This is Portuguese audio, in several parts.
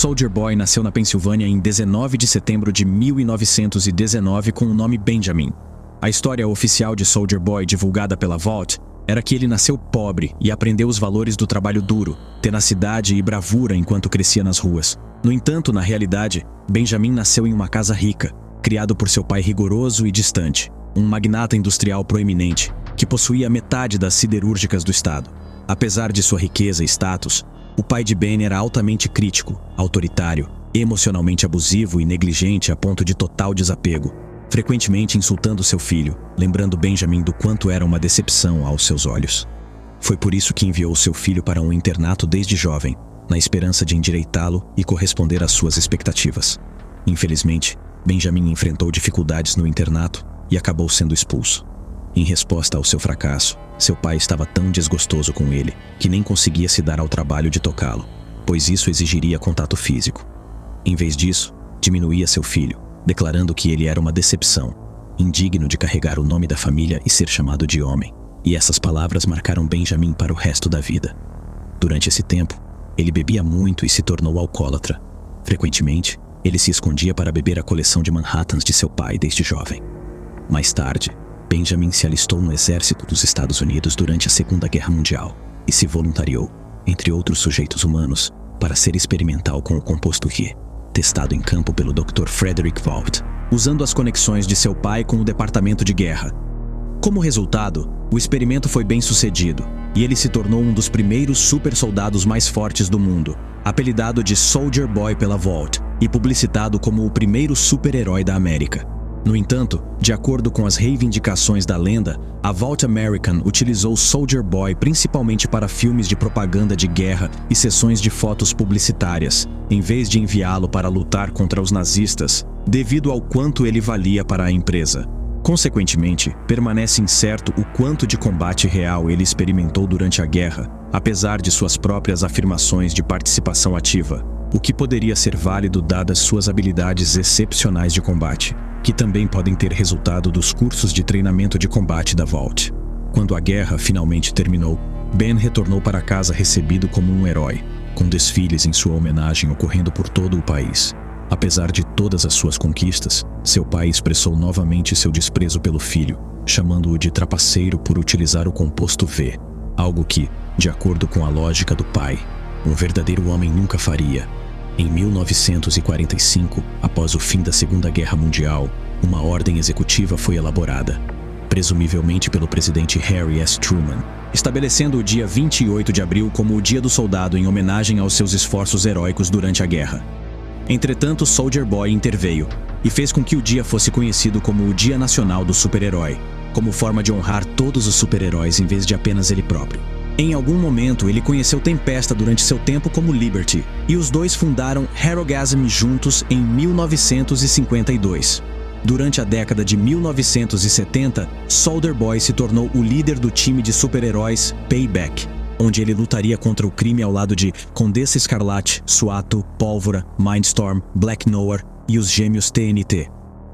Soldier Boy nasceu na Pensilvânia em 19 de setembro de 1919 com o nome Benjamin. A história oficial de Soldier Boy, divulgada pela Vault, era que ele nasceu pobre e aprendeu os valores do trabalho duro, tenacidade e bravura enquanto crescia nas ruas. No entanto, na realidade, Benjamin nasceu em uma casa rica, criado por seu pai rigoroso e distante, um magnata industrial proeminente, que possuía metade das siderúrgicas do estado. Apesar de sua riqueza e status, o pai de Ben era altamente crítico, autoritário, emocionalmente abusivo e negligente a ponto de total desapego, frequentemente insultando seu filho, lembrando Benjamin do quanto era uma decepção aos seus olhos. Foi por isso que enviou seu filho para um internato desde jovem, na esperança de endireitá-lo e corresponder às suas expectativas. Infelizmente, Benjamin enfrentou dificuldades no internato e acabou sendo expulso. Em resposta ao seu fracasso, seu pai estava tão desgostoso com ele que nem conseguia se dar ao trabalho de tocá-lo, pois isso exigiria contato físico. Em vez disso, diminuía seu filho, declarando que ele era uma decepção, indigno de carregar o nome da família e ser chamado de homem. E essas palavras marcaram Benjamin para o resto da vida. Durante esse tempo, ele bebia muito e se tornou alcoólatra. Frequentemente, ele se escondia para beber a coleção de Manhattans de seu pai desde jovem. Mais tarde, Benjamin se alistou no exército dos Estados Unidos durante a Segunda Guerra Mundial e se voluntariou, entre outros sujeitos humanos, para ser experimental com o composto Rhe, testado em campo pelo Dr. Frederick Vault, usando as conexões de seu pai com o Departamento de Guerra. Como resultado, o experimento foi bem sucedido e ele se tornou um dos primeiros super-soldados mais fortes do mundo, apelidado de Soldier Boy pela Vault e publicitado como o primeiro super-herói da América. No entanto, de acordo com as reivindicações da lenda, a Vault American utilizou Soldier Boy principalmente para filmes de propaganda de guerra e sessões de fotos publicitárias, em vez de enviá-lo para lutar contra os nazistas, devido ao quanto ele valia para a empresa. Consequentemente, permanece incerto o quanto de combate real ele experimentou durante a guerra, apesar de suas próprias afirmações de participação ativa, o que poderia ser válido dadas suas habilidades excepcionais de combate, que também podem ter resultado dos cursos de treinamento de combate da Vault. Quando a guerra finalmente terminou, Ben retornou para casa recebido como um herói, com desfiles em sua homenagem ocorrendo por todo o país. Apesar de todas as suas conquistas, seu pai expressou novamente seu desprezo pelo filho, chamando-o de trapaceiro por utilizar o composto V, algo que, de acordo com a lógica do pai, um verdadeiro homem nunca faria. Em 1945, após o fim da Segunda Guerra Mundial, uma ordem executiva foi elaborada, presumivelmente pelo presidente Harry S. Truman, estabelecendo o dia 28 de abril como o Dia do Soldado em homenagem aos seus esforços heróicos durante a guerra. Entretanto, Soldier Boy interveio e fez com que o dia fosse conhecido como o Dia Nacional do Super-Herói, como forma de honrar todos os super-heróis em vez de apenas ele próprio. Em algum momento, ele conheceu Tempesta durante seu tempo como Liberty, e os dois fundaram Herogasm juntos em 1952. Durante a década de 1970, Soldier Boy se tornou o líder do time de super-heróis Payback, onde ele lutaria contra o crime ao lado de Condessa Escarlate, Suato, Pólvora, Mindstorm, Black Noir e os gêmeos TNT.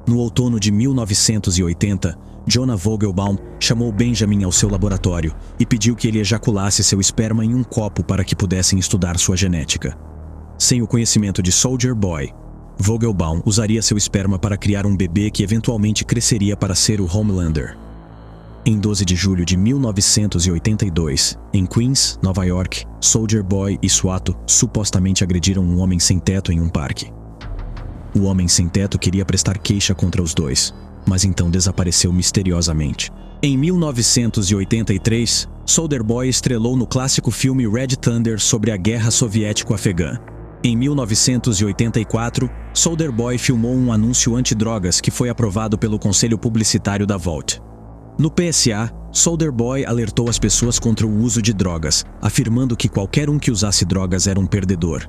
No outono de 1980, Jonah Vogelbaum chamou Benjamin ao seu laboratório e pediu que ele ejaculasse seu esperma em um copo para que pudessem estudar sua genética. Sem o conhecimento de Soldier Boy, Vogelbaum usaria seu esperma para criar um bebê que eventualmente cresceria para ser o Homelander. Em 12 de julho de 1982, em Queens, Nova York, Soldier Boy e Suato supostamente agrediram um homem sem teto em um parque. O homem sem teto queria prestar queixa contra os dois, mas então desapareceu misteriosamente. Em 1983, Soldier Boy estrelou no clássico filme Red Thunder sobre a Guerra Soviético-Afegã. Em 1984, Soldier Boy filmou um anúncio antidrogas que foi aprovado pelo Conselho Publicitário da Vault. No PSA, Soldier Boy alertou as pessoas contra o uso de drogas, afirmando que qualquer um que usasse drogas era um perdedor.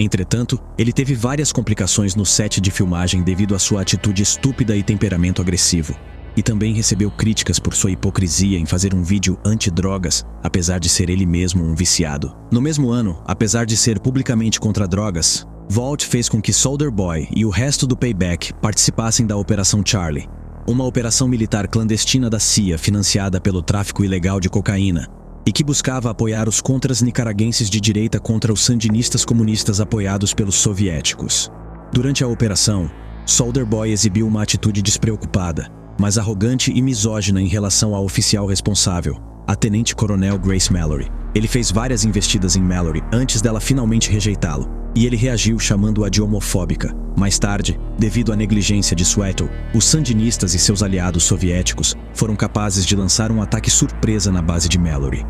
Entretanto, ele teve várias complicações no set de filmagem devido à sua atitude estúpida e temperamento agressivo. E também recebeu críticas por sua hipocrisia em fazer um vídeo anti-drogas, apesar de ser ele mesmo um viciado. No mesmo ano, apesar de ser publicamente contra drogas, Vault fez com que Soldier Boy e o resto do Payback participassem da Operação Charlie, uma operação militar clandestina da CIA financiada pelo tráfico ilegal de cocaína. e que buscava apoiar os contras nicaragüenses de direita contra os sandinistas comunistas apoiados pelos soviéticos. Durante a operação, Soldier Boy exibiu uma atitude despreocupada, mas arrogante e misógina em relação à oficial responsável, a tenente-coronel Grace Mallory. Ele fez várias investidas em Mallory antes dela finalmente rejeitá-lo, e ele reagiu chamando-a de homofóbica. Mais tarde, devido à negligência de Sweatle, os sandinistas e seus aliados soviéticos foram capazes de lançar um ataque surpresa na base de Mallory.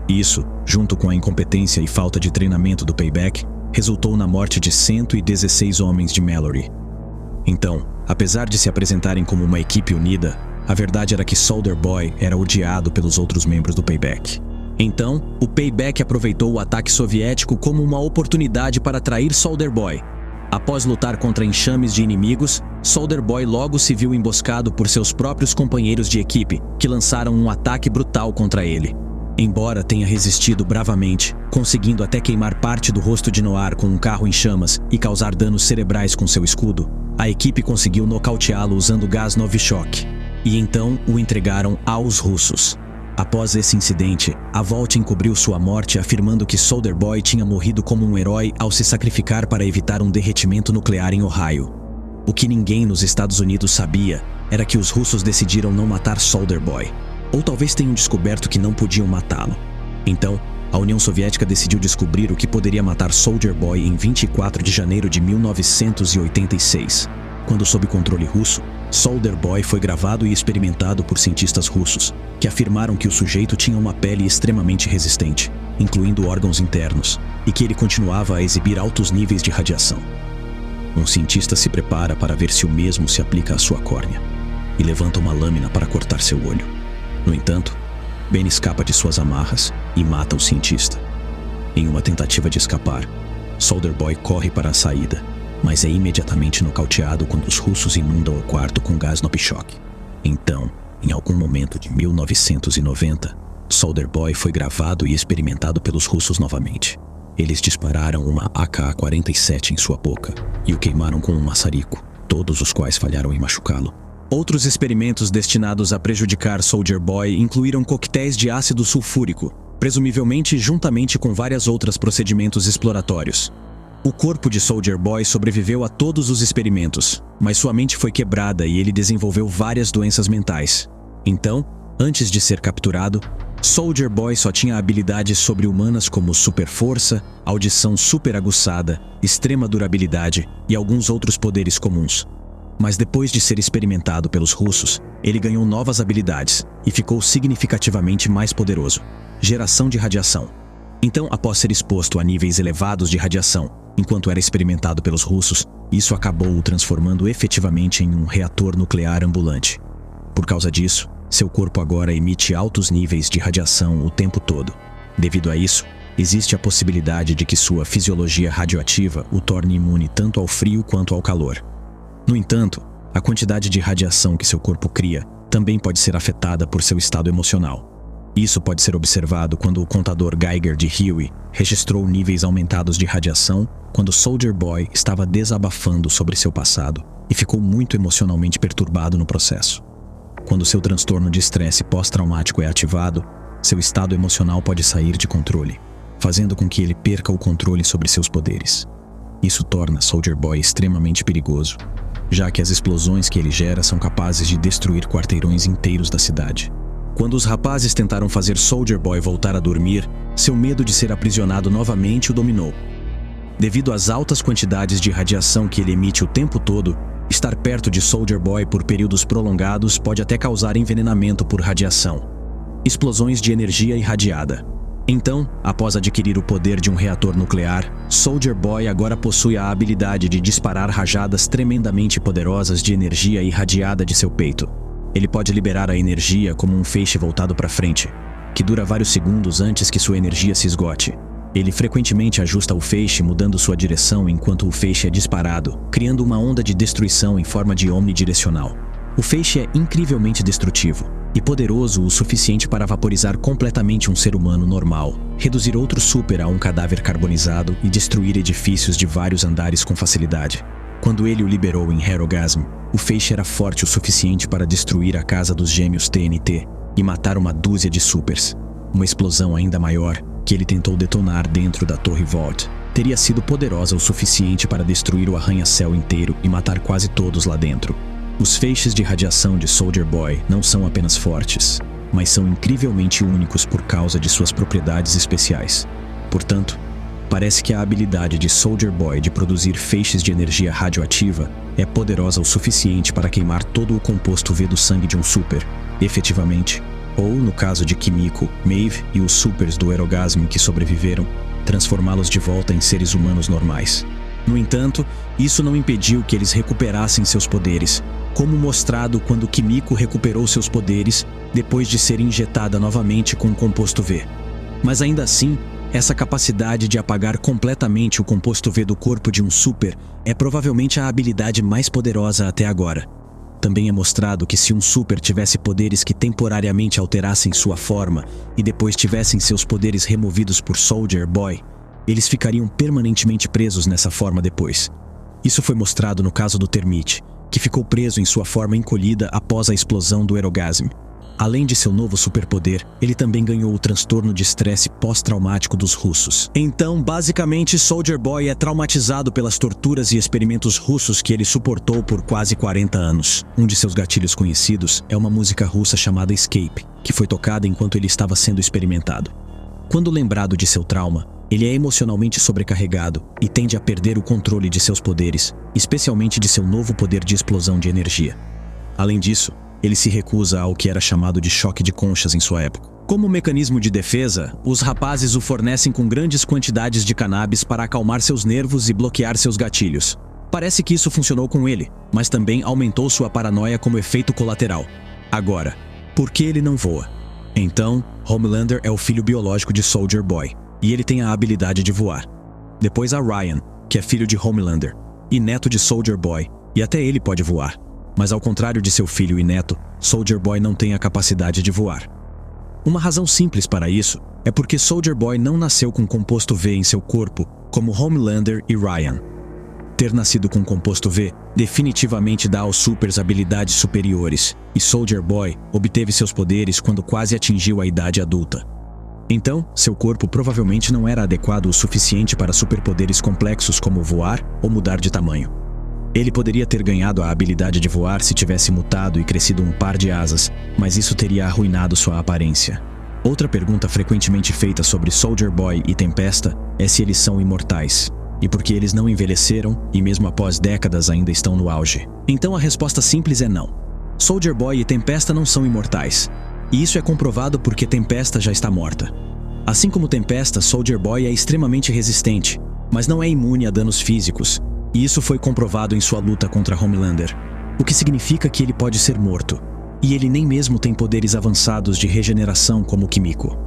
Isso, junto com a incompetência e falta de treinamento do Payback, resultou na morte de 116 homens de Mallory. Então, apesar de se apresentarem como uma equipe unida, a verdade era que Soldier Boy era odiado pelos outros membros do Payback. Então, o Payback aproveitou o ataque soviético como uma oportunidade para trair Soldier Boy. Após lutar contra enxames de inimigos, Soldier Boy logo se viu emboscado por seus próprios companheiros de equipe, que lançaram um ataque brutal contra ele. Embora tenha resistido bravamente, conseguindo até queimar parte do rosto de Noir com um carro em chamas e causar danos cerebrais com seu escudo, a equipe conseguiu nocauteá-lo usando gás Novichok, e então o entregaram aos russos. Após esse incidente, a Volt encobriu sua morte afirmando que Soldier Boy tinha morrido como um herói ao se sacrificar para evitar um derretimento nuclear em Ohio. O que ninguém nos Estados Unidos sabia era que os russos decidiram não matar Soldier Boy, ou talvez tenham descoberto que não podiam matá-lo. Então, a União Soviética decidiu descobrir o que poderia matar Soldier Boy em 24 de janeiro de 1986. Quando sob controle russo, Soldier Boy foi gravado e experimentado por cientistas russos, que afirmaram que o sujeito tinha uma pele extremamente resistente, incluindo órgãos internos, e que ele continuava a exibir altos níveis de radiação. Um cientista se prepara para ver se o mesmo se aplica à sua córnea, e levanta uma lâmina para cortar seu olho. No entanto, Ben escapa de suas amarras e mata o cientista. Em uma tentativa de escapar, Soldier Boy corre para a saída, mas é imediatamente nocauteado quando os russos inundam o quarto com gás Novichok. Então, em algum momento de 1990, Soldier Boy foi gravado e experimentado pelos russos novamente. Eles dispararam uma AK-47 em sua boca e o queimaram com um maçarico, todos os quais falharam em machucá-lo. Outros experimentos destinados a prejudicar Soldier Boy incluíram coquetéis de ácido sulfúrico, presumivelmente juntamente com vários outros procedimentos exploratórios. O corpo de Soldier Boy sobreviveu a todos os experimentos, mas sua mente foi quebrada e ele desenvolveu várias doenças mentais. Então, antes de ser capturado, Soldier Boy só tinha habilidades sobre-humanas como super força, audição super aguçada, extrema durabilidade e alguns outros poderes comuns. Mas depois de ser experimentado pelos russos, ele ganhou novas habilidades e ficou significativamente mais poderoso: geração de radiação. Então, após ser exposto a níveis elevados de radiação, enquanto era experimentado pelos russos, isso acabou o transformando efetivamente em um reator nuclear ambulante. Por causa disso, seu corpo agora emite altos níveis de radiação o tempo todo. Devido a isso, existe a possibilidade de que sua fisiologia radioativa o torne imune tanto ao frio quanto ao calor. No entanto, a quantidade de radiação que seu corpo cria também pode ser afetada por seu estado emocional. Isso pode ser observado quando o contador Geiger de Huey registrou níveis aumentados de radiação quando Soldier Boy estava desabafando sobre seu passado e ficou muito emocionalmente perturbado no processo. Quando seu transtorno de estresse pós-traumático é ativado, seu estado emocional pode sair de controle, fazendo com que ele perca o controle sobre seus poderes. Isso torna Soldier Boy extremamente perigoso, já que as explosões que ele gera são capazes de destruir quarteirões inteiros da cidade. Quando os rapazes tentaram fazer Soldier Boy voltar a dormir, seu medo de ser aprisionado novamente o dominou. Devido às altas quantidades de radiação que ele emite o tempo todo, estar perto de Soldier Boy por períodos prolongados pode até causar envenenamento por radiação. Explosões de energia irradiada. Então, após adquirir o poder de um reator nuclear, Soldier Boy agora possui a habilidade de disparar rajadas tremendamente poderosas de energia irradiada de seu peito. Ele pode liberar a energia como um feixe voltado para frente, que dura vários segundos antes que sua energia se esgote. Ele frequentemente ajusta o feixe mudando sua direção enquanto o feixe é disparado, criando uma onda de destruição em forma de omnidirecional. O feixe é incrivelmente destrutivo e poderoso o suficiente para vaporizar completamente um ser humano normal, reduzir outro super a um cadáver carbonizado e destruir edifícios de vários andares com facilidade. Quando ele o liberou em Herogasm, o feixe era forte o suficiente para destruir a casa dos gêmeos TNT e matar uma dúzia de supers. Uma explosão ainda maior, que ele tentou detonar dentro da Torre Vault, teria sido poderosa o suficiente para destruir o arranha-céu inteiro e matar quase todos lá dentro. Os feixes de radiação de Soldier Boy não são apenas fortes, mas são incrivelmente únicos por causa de suas propriedades especiais. Portanto, parece que a habilidade de Soldier Boy de produzir feixes de energia radioativa é poderosa o suficiente para queimar todo o composto V do sangue de um super, efetivamente, ou, no caso de Kimiko, Maeve e os supers do Aerogasm que sobreviveram, transformá-los de volta em seres humanos normais. No entanto, isso não impediu que eles recuperassem seus poderes, como mostrado quando Kimiko recuperou seus poderes depois de ser injetada novamente com o composto V. Mas ainda assim, essa capacidade de apagar completamente o composto V do corpo de um super é provavelmente a habilidade mais poderosa até agora. Também é mostrado que se um super tivesse poderes que temporariamente alterassem sua forma e depois tivessem seus poderes removidos por Soldier Boy, eles ficariam permanentemente presos nessa forma depois. Isso foi mostrado no caso do Termite, que ficou preso em sua forma encolhida após a explosão do Aerogasm. Além de seu novo superpoder, ele também ganhou o transtorno de estresse pós-traumático dos russos. Então, basicamente, Soldier Boy é traumatizado pelas torturas e experimentos russos que ele suportou por quase 40 anos. Um de seus gatilhos conhecidos é uma música russa chamada Escape, que foi tocada enquanto ele estava sendo experimentado. Quando lembrado de seu trauma, ele é emocionalmente sobrecarregado e tende a perder o controle de seus poderes, especialmente de seu novo poder de explosão de energia. Além disso, ele se recusa ao que era chamado de choque de conchas em sua época. Como mecanismo de defesa, os rapazes o fornecem com grandes quantidades de cannabis para acalmar seus nervos e bloquear seus gatilhos. Parece que isso funcionou com ele, mas também aumentou sua paranoia como efeito colateral. Agora, por que ele não voa? Então, Homelander é o filho biológico de Soldier Boy, e ele tem a habilidade de voar. Depois há Ryan, que é filho de Homelander, e neto de Soldier Boy, e até ele pode voar. Mas ao contrário de seu filho e neto, Soldier Boy não tem a capacidade de voar. Uma razão simples para isso é porque Soldier Boy não nasceu com composto V em seu corpo, como Homelander e Ryan. Ter nascido com composto V definitivamente dá aos supers habilidades superiores, e Soldier Boy obteve seus poderes quando quase atingiu a idade adulta. Então, seu corpo provavelmente não era adequado o suficiente para superpoderes complexos como voar ou mudar de tamanho. Ele poderia ter ganhado a habilidade de voar se tivesse mutado e crescido um par de asas, mas isso teria arruinado sua aparência. Outra pergunta frequentemente feita sobre Soldier Boy e Tempesta é se eles são imortais, e por que eles não envelheceram e mesmo após décadas ainda estão no auge. Então a resposta simples é não. Soldier Boy e Tempesta não são imortais, e isso é comprovado porque Tempesta já está morta. Assim como Tempesta, Soldier Boy é extremamente resistente, mas não é imune a danos físicos, e isso foi comprovado em sua luta contra Homelander, o que significa que ele pode ser morto, e ele nem mesmo tem poderes avançados de regeneração como Kimiko.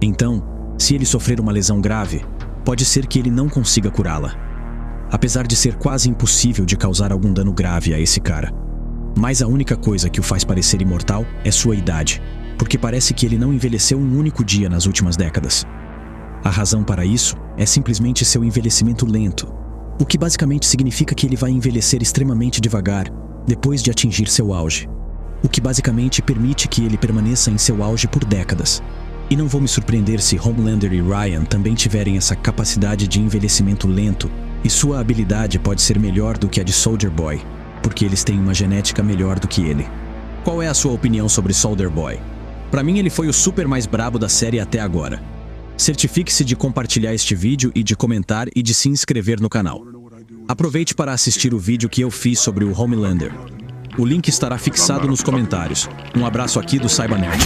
Então, se ele sofrer uma lesão grave, pode ser que ele não consiga curá-la, apesar de ser quase impossível de causar algum dano grave a esse cara. Mas a única coisa que o faz parecer imortal é sua idade, porque parece que ele não envelheceu um único dia nas últimas décadas. A razão para isso é simplesmente seu envelhecimento lento, o que basicamente significa que ele vai envelhecer extremamente devagar depois de atingir seu auge, o que basicamente permite que ele permaneça em seu auge por décadas. E não vou me surpreender se Homelander e Ryan também tiverem essa capacidade de envelhecimento lento, e sua habilidade pode ser melhor do que a de Soldier Boy, porque eles têm uma genética melhor do que ele. Qual é a sua opinião sobre Soldier Boy? Pra mim ele foi o super mais brabo da série até agora. Certifique-se de compartilhar este vídeo e de comentar e de se inscrever no canal. Aproveite para assistir o vídeo que eu fiz sobre o Homelander. O link estará fixado nos comentários. Um abraço aqui do Saiba Nerd.